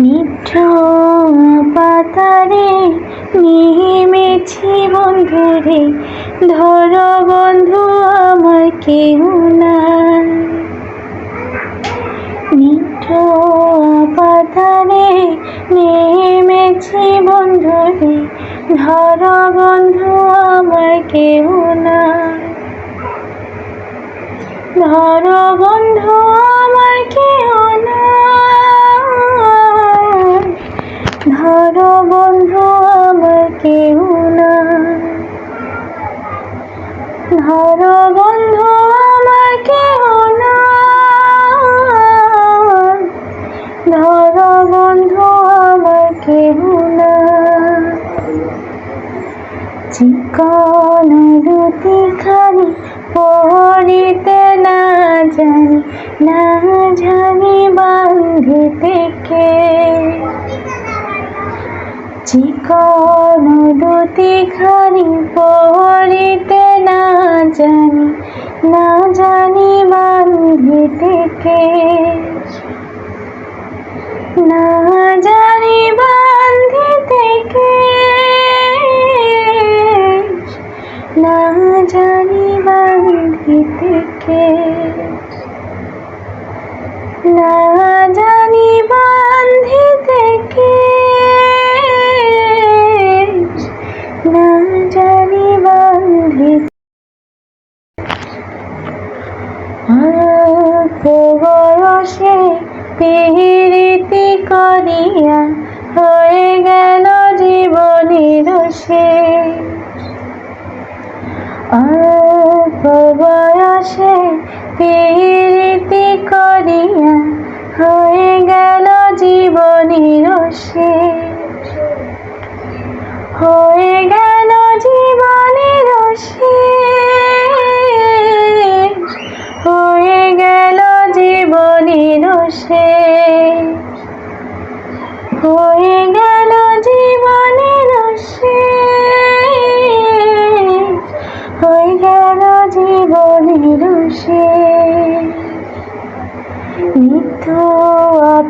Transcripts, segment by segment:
নিঠুর পাতারে নেমেছি বন্ধুরে, ধরো বন্ধু আমার কেউ নাই। নিঠুর পাতারে নেমেছি বন্ধুরে, ধরো বন্ধু আমার কেউ নাই। ধরো বন্ধু আমার কেউ নাই, ধরো বন্ধু আমার কেউ নাই, ধরো বন্ধু আমার কেউ নাই, ধরো বন্ধু আমার কেউ নাই। চিকন রুটিখানি পড়িতে না জানি, না জানি বাঁধিতে কে। চিকন রুটিখানি পড়িতে না জানি, না জানি বাঁধিতে কে। না জানি বাঁধিতে কে, না জানি বাঁধিতে কে, না জানি বাঁধিতে কে, না জানি বাঁধিতে। অল্প বয়সে পিরিতি করিয়া হয়ে গেল জীবনের শেষ। অল্প বয়সে পিরিতি করিয়া হয়ে গেল জীবনের শেষ, হয়ে গেল জীবনের শেষ, হয়ে গেল জীবনের শেষ, হয়ে গেল জীবনের শেষ, হয়ে গেল জীবনের শেষ। নিঠুর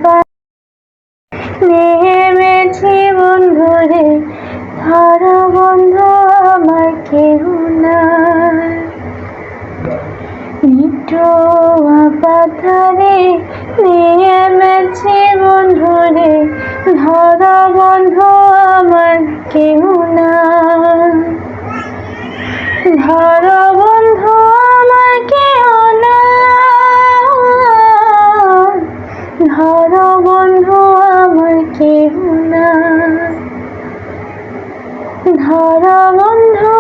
নেমেছি বন্ধুরে, ধরো বন্ধু আমার কেউ নাই। নিঠুর পাতারে নেমেছি বন্ধুরে, ধরো বন্ধু আমার কেউ নাই। ধরো বন্ধু আমার কেউ নাই, ধরো বন্ধু আমার কেউ নাই, ধরো বন্ধু।